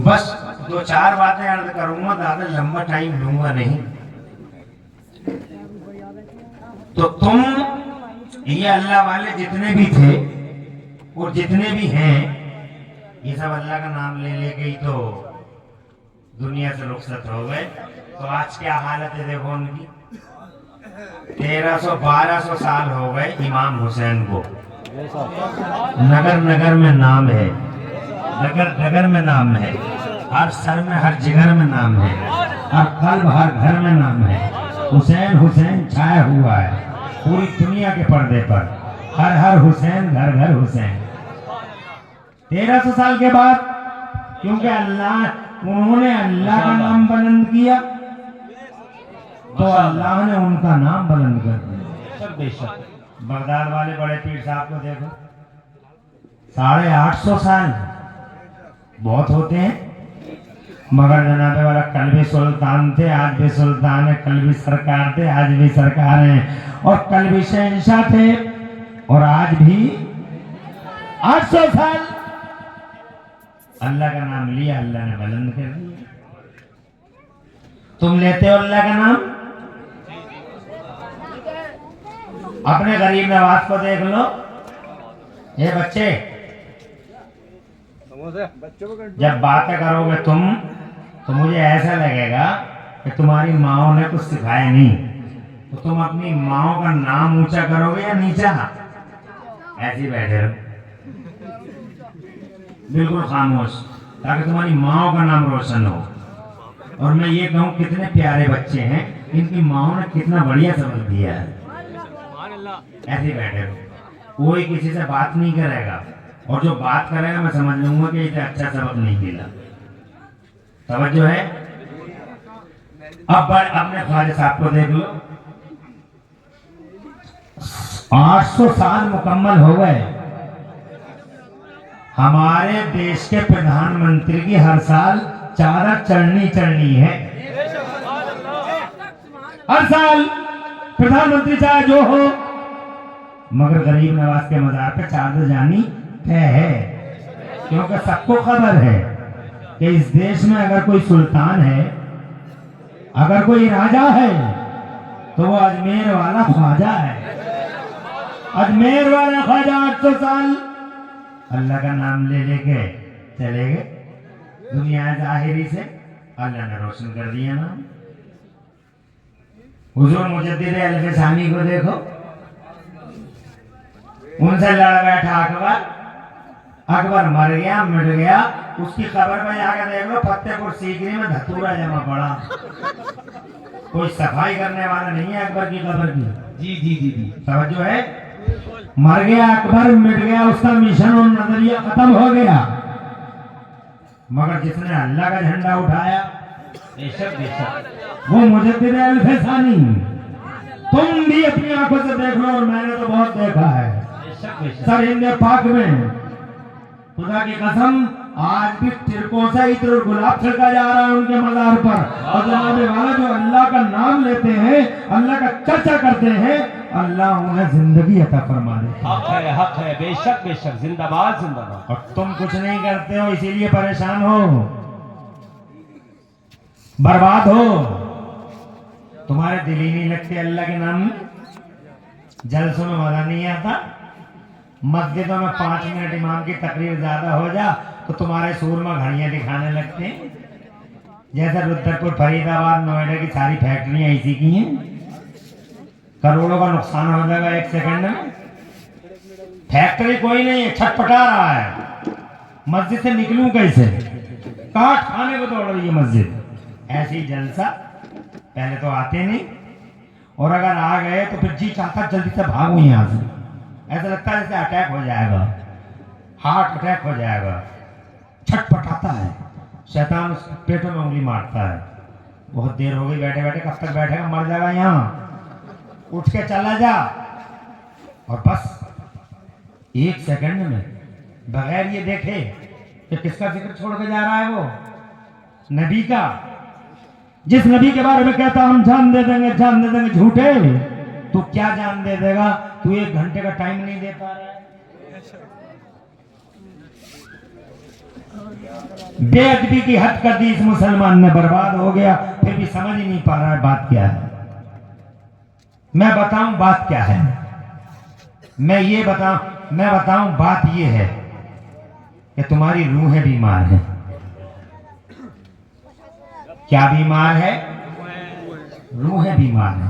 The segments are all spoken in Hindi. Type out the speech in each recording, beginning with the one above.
बस दो चार बातें अर्ज करूंगा, ज्यादा लंबा टाइम लूंगा नहीं। तो तुम ये अल्लाह वाले जितने भी थे और जितने भी हैं, ये सब अल्लाह का नाम ले लेके ही तो दुनिया से रुखसत हो गए। तो आज क्या हालत है देखो उनकी। 1300-1200 साल हो गए इमाम हुसैन को, नगर नगर में नाम है, नगर नगर में नाम है, हर सर में हर जिगर में नाम है, हर कल्ब हर घर में नाम है। हुसैन हुसैन छाया हुआ है पूरी दुनिया के पर्दे पर, हर हर हुसैन घर घर हुसैन। 1300 साल के बाद, क्योंकि उन्होंने अल्लाह का नाम बुलंद किया तो अल्लाह ने उनका नाम बुलंद कर दिया। बेशक बगदाद वाले बड़े पीर साहब को देखो, 850 साल बहुत होते हैं, मगर जनाबे वाला कल भी सुल्तान थे, आज भी सुल्तान है, कल भी सरकार थे, आज भी सरकार है, और कल भी शहंशाह थे और आज भी 800 साल अल्लाह का नाम लिया, अल्लाह ने बुलंद कर दिया। तुम लेते हो अल्लाह का नाम? अपने गरीब नवाज को देख लो। ये बच्चे जब बातें करोगे तुम, तो मुझे ऐसा लगेगा कि तुम्हारी माओ ने कुछ सिखाया नहीं। तो तुम अपनी माओ का नाम ऊंचा करोगे या नीचा? ऐसे ही बैठे रहो बिल्कुल खामोश, ताकि तुम्हारी माओ का नाम रोशन हो। और मैं ये कहूँ, कितने प्यारे बच्चे हैं, इनकी माओ ने कितना बढ़िया सबक दिया है। ऐसे ही बैठे रहो, कोई किसी से बात नहीं करेगा, और जो बात करेगा मैं समझ लूंगा कि इसे अच्छा सबक नहीं मिला। तवज्जो है। अब अपने ख्वाजा साहब को देख लो, 800 साल मुकम्मल हो गए। हमारे देश के प्रधानमंत्री की हर साल चादर चढ़नी है। हर साल प्रधानमंत्री चाहे जो हो, मगर गरीब नवाज के मजार पे चादर जानी तय है। क्योंकि सबको खबर है कि इस देश में अगर कोई सुल्तान है, अगर कोई राजा है, तो वो अजमेर वाला ख्वाजा है। अजमेर वाला ख्वाजा 800 साल अल्लाह का नाम ले लेके चले गए दुनिया जाहिरी से, अल्लाह ने रोशन कर दिया नाम। हुजूर मुजद्दिद अल्फसानी को देखो, उनसे लड़ बैठा अकबर, अकबर मर गया मिट गया, उसकी खबर में जाकर देख लो फतेहपुर सीकरी में धतूरा जमा पड़ा। कोई सफाई करने वाला नहीं है अकबर की खबर की। जी जी जी जी समझो है। मर गया अकबर, मिट गया उसका मिशन और नजरिया खत्म हो गया, मगर जिसने अल्लाह का झंडा उठाया, बेशक बेशक वो मुजद्दिद अल्फसानी। तुम भी अपनी आंखों से देख लो, और मैंने तो बहुत देखा है सर हिंद पाक में, खुदा की कसम, आज भी तिरकों से इत्र और गुलाब छिड़का जा रहा है उनके मजार पर। और जनाबे वाला जो अल्लाह का नाम लेते हैं, अल्लाह का चर्चा करते हैं, अल्लाह उन्हें जिंदगी अता फरमा देता है। हक है, बेशक बेशक, जिंदाबाद जिंदाबाद। और तुम कुछ नहीं करते हो, इसीलिए परेशान हो, बर्बाद हो। तुम्हारे दिल ही नहीं लगते अल्लाह के नाम में, जलसों में मजा नहीं आता, मस्जिदों में 5 मिनट इमाम की तकरीर ज्यादा हो जा तो तुम्हारे सूरमा घड़ियां दिखाने लगते हैं। जैसे रुद्रपुर, फरीदाबाद, नोएडा की सारी फैक्ट्रियां इसी की हैं। करोड़ों का नुकसान हो जाएगा 1 सेकंड में। फैक्ट्री कोई नहीं है, छटपटा रहा है, मस्जिद से निकलूं कैसे, काट खाने को दौड़ रही है मस्जिद। ऐसी जलसा पहले तो आते नहीं, और अगर आ गए तो फिर जी चाहता जल्दी से भागो यहाँ से। ऐसा लगता है जैसे अटैक हो जाएगा, हार्ट अटैक हो जाएगा। छटपटाता है, शैतान उसके पेटों में उंगली मारता है। बहुत देर हो गई बैठे बैठे, कब तक बैठेगा, मर जाएगा यहाँ, उठ के चला जा। और बस 1 सेकंड में बगैर ये देखे कि किसका जिक्र छोड़ के जा रहा है, वो नबी का, जिस नबी के बारे में कहता हम जान दे देंगे, झूठे तू क्या जान दे देगा, तू 1 घंटे का टाइम नहीं दे पा रहा है। बेअदबी की हद कर दी इस मुसलमान ने, बर्बाद हो गया, फिर भी समझ ही नहीं पा रहा है बात क्या है। मैं बताऊं बात क्या है, मैं बताऊं बात ये है कि तुम्हारी रूहें बीमार है। क्या बीमार है? रूहें बीमार है।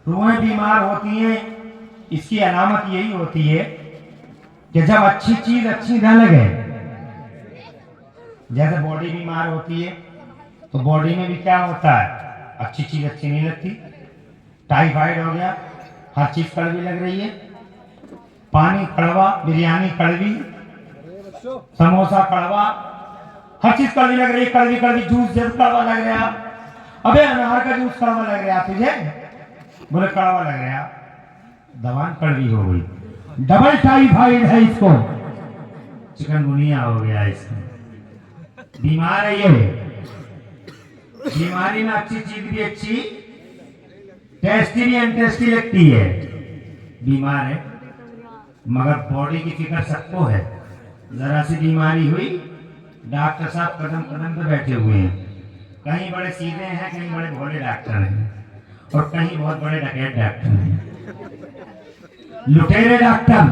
रूहें बीमार होती हैं, इसकी अलामत यही होती है कि जब अच्छी चीज अच्छी न लगे, जैसे बॉडी बीमार होती है तो बॉडी में भी क्या होता है, अच्छी चीज अच्छी नहीं लगती। टाइफाइड हो गया, हर चीज कड़वी लग रही है, पानी कड़वा, बिरयानी कड़वी, समोसा कड़वा, हर चीज कड़वी लग रही है। कड़वी कड़वी जूस जब कड़वा लग रहा, अबे अनार का जूस कड़वा लग रहा तुझे, बोले कड़वा लग रहा, दवान कड़वी हो गई, डबल टाइफाइड है इसको, चिकनगुनिया हो गया इसको, बीमार है ये। बीमारी में अच्छी चीज भी अच्छी, टेस्टी भी अनटेस्टी लगती है, बीमार है। मगर बॉडी की फिक्र सबको है। जरा सी बीमारी हुई, डॉक्टर साहब कदम कदम पे बैठे हुए हैं, कहीं बड़े सीधे हैं, कहीं बड़े भोले डॉक्टर हैं, और कहीं बहुत बड़े डकैत डॉक्टर हैं, लुटेरे डॉक्टर,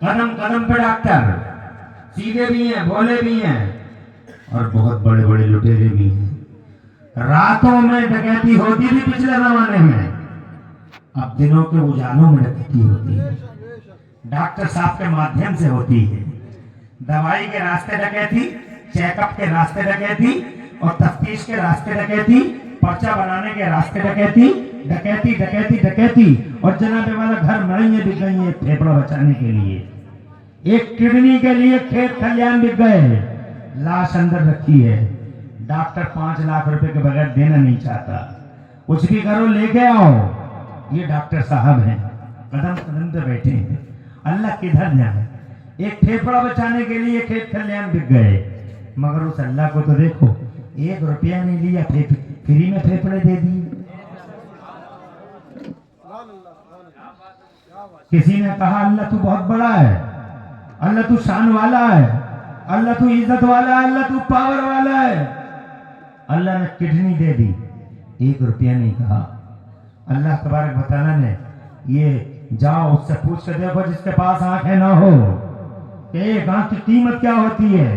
कदम कदम पे डॉक्टर, सीधे भी हैं, भोले भी हैं, और बहुत बड़े बड़े लुटेरे भी हैं। रातों में डकैती होती थी पिछले जमाने में, अब दिनों के उजालों में डकैती होती है, डॉक्टर साहब के माध्यम से होती है। दवाई के रास्ते डकैती, चेकअप के रास्ते डकैती, और तफ्तीश के रास्ते डकैती, पर्चा बनाने के रास्ते डकैती, डकैती डकैती डकैती। और जनाबे वाला घर मड़िए बिक गई है फेफड़ा बचाने के लिए, एक किडनी के लिए खेत खलियान बिक गए, लाश अंदर रखी है, डॉक्टर 5 लाख रुपए के बगैर देना नहीं चाहता, कुछ भी करो लेके आओ। ये डॉक्टर साहब हैं, कदम कदम पे बैठे हैं, अल्लाह किधर जाए। एक फेफड़ा बचाने के लिए खेत खलियान बिक गए, मगर उस अल्लाह को तो देखो, 1 रुपया नहीं लिया, फ्री में फेफड़े दे दिए। किसी ने कहा अल्लाह तू बहुत बड़ा है, अल्लाह तू शान वाला है, अल्लाह तू इज्जत वाला है, अल्लाह तू पावर वाला है। अल्लाह ने किडनी दे दी, 1 रुपया नहीं कहा। अल्लाह तबारक बताला ने, ये जाओ उससे पूछ कर देखो जिसके पास आंखें ना हो, एक आंख की कीमत क्या होती है।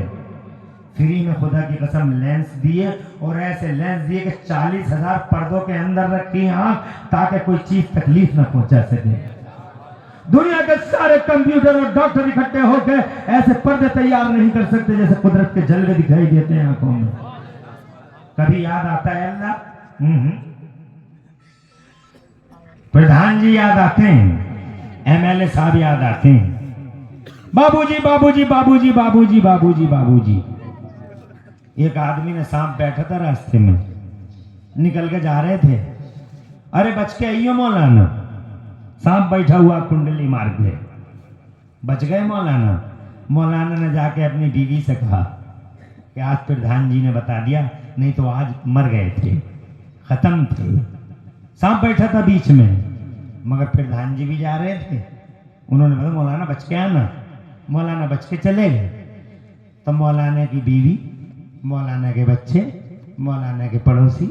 फ्री में खुदा की कसम लेंस दिए, और ऐसे लेंस दिए कि 40,000 पर्दों के अंदर रखी आंख, ताकि कोई चीज तकलीफ ना पहुंचा सके। दुनिया के सारे कंप्यूटर और डॉक्टर इकट्ठे होकर ऐसे पर्दे तैयार नहीं कर सकते जैसे कुदरत के जलवे दिखाई देते हैं आंखों में। कभी याद आता है अल्लाह? प्रधान जी याद आते हैं, एमएलए साहब याद आते हैं, बाबूजी बाबूजी बाबूजी बाबूजी बाबूजी बाबूजी। एक आदमी ने, सांप बैठा था रास्ते में, निकल के जा रहे थे, अरे बच के आइयो मौलाना, सांप बैठा हुआ कुंडली मार के, बच गए मौलाना। मौलाना ने जाके अपनी बीवी से कहा कि आज प्रधान जी ने बता दिया, नहीं तो आज मर गए थे, खत्म थे। सांप बैठा था बीच में, मगर प्रधान जी भी जा रहे थे, उन्होंने बोला मौलाना बच के आना। मौलाना बच के चले गए। तो मौलाना की बीवी, मौलाना के बच्चे, मौलाना के पड़ोसी,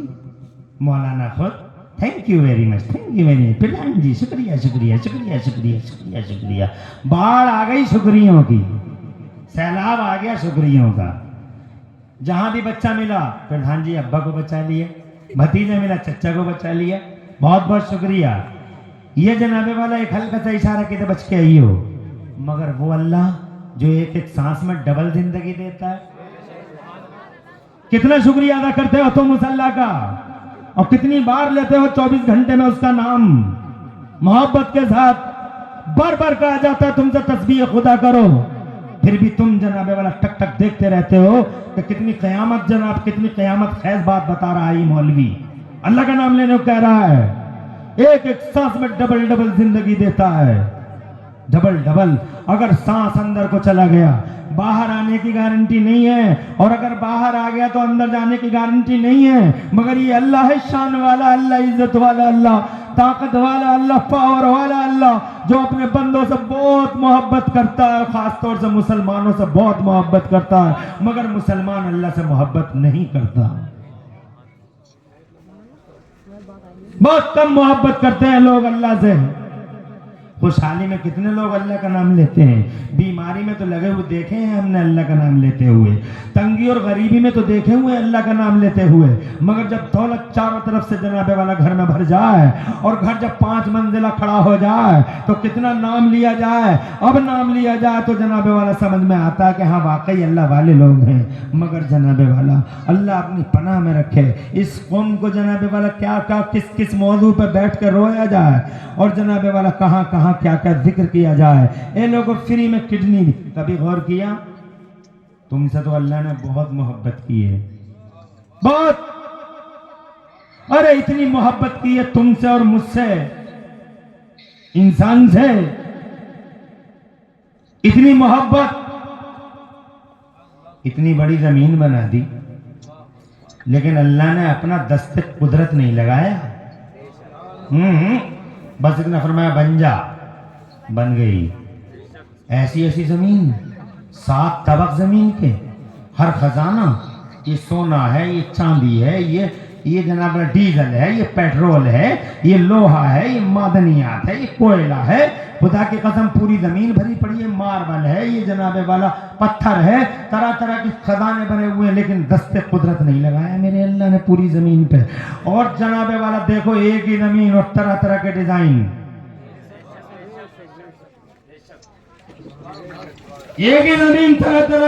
मौलाना खुद, thank you very much, thank you very much प्रधान जी, शुक्रिया शुक्रिया शुक्रिया शुक्रिया शुक्रिया शुक्रिया। बाढ़ आ गई शुक्रियों की, सैलाब आ गया शुक्रियों का। जहां भी बच्चा मिला, प्रधान जी अब्बा को बचा लिया, भतीजा मिला चच्चा को बचा लिया, बहुत बहुत शुक्रिया। ये जनाबे वाला एक हल्का सा इशारा किए बच के आई हो, मगर वो अल्लाह जो एक एक सांस में डबल जिंदगी देता है, कितना शुक्रिया अदा करते हो तुम उस अल्लाह का, और कितनी बार लेते हो 24 घंटे में उसका नाम, मोहब्बत के साथ बार बार कहा जाता है तुमसे तस्बीह खुदा करो, फिर भी तुम जनाबे वाला टक टक देखते रहते हो कि कितनी कयामत, जनाब कितनी कयामत खैज बात बता रहा है ये मौलवी, अल्लाह का नाम लेने को कह रहा है, एक एक सांस में डबल डबल जिंदगी देता है, डबल डबल। अगर सांस अंदर को चला गया, बाहर आने की गारंटी नहीं है, और अगर बाहर आ गया तो अंदर जाने की गारंटी नहीं है। मगर ये अल्लाह है शान वाला अल्लाह, इज्जत वाला अल्लाह, ताकत वाला अल्लाह, पावर वाला अल्लाह, जो अपने बंदों से बहुत मोहब्बत करता है, खासतौर से मुसलमानों से बहुत मोहब्बत करता है, मगर मुसलमान अल्लाह से मोहब्बत नहीं करता। बहुत कम मोहब्बत करते हैं लोग अल्लाह से। खुशहाली में कितने लोग अल्लाह का नाम लेते हैं, बीमारी में तो लगे हुए देखे हैं हमने अल्लाह का नाम लेते हुए, तंगी और गरीबी में तो देखे हुए अल्लाह का नाम लेते हुए, मगर जब दौलत चारों तरफ से जनाबे वाला घर में भर जाए और घर जब 5 मंजिला खड़ा हो जाए तो कितना नाम लिया जाए। अब नाम लिया जाए तो जनाबे वाला समझ में आता है कि हाँ वाकई अल्लाह वाले लोग हैं, मगर जनाबे वाला अल्लाह अपनी पनाह में रखे। इस कौम को जनाबे वाला क्या क्या किस किस मौजू पर बैठ कर रोया जाए और जनाबे वाला कहाँ कहाँ क्या क्या जिक्र किया जाए। ये लोगों फ्री में किडनी दी, कभी गौर किया? तुमसे तो अल्लाह ने बहुत मोहब्बत की है, बहुत, अरे इतनी मोहब्बत की है तुमसे और मुझसे, इंसान से इतनी मोहब्बत, इतनी बड़ी जमीन बना दी, लेकिन अल्लाह ने अपना दस्ते कुदरत नहीं लगाया। बस इतना फरमाया बन जा, बन गई। ऐसी ऐसी जमीन, 7 तबक जमीन के, हर खजाना, ये सोना है, ये चांदी है, ये जनाब डीजल है, ये पेट्रोल है, ये लोहा है, ये मादनियात है, ये कोयला है, खुदा की कसम पूरी जमीन भरी पड़ी है, मार्बल है, ये जनाबे वाला पत्थर है, तरह तरह के खजाने बने हुए हैं, लेकिन दस्ते कुदरत नहीं लगाया मेरे अल्लाह ने पूरी जमीन पे। और जनाबे वाला देखो एक ही जमीन और तरह तरह के डिजाइन, एक ही जमीन तरह तरह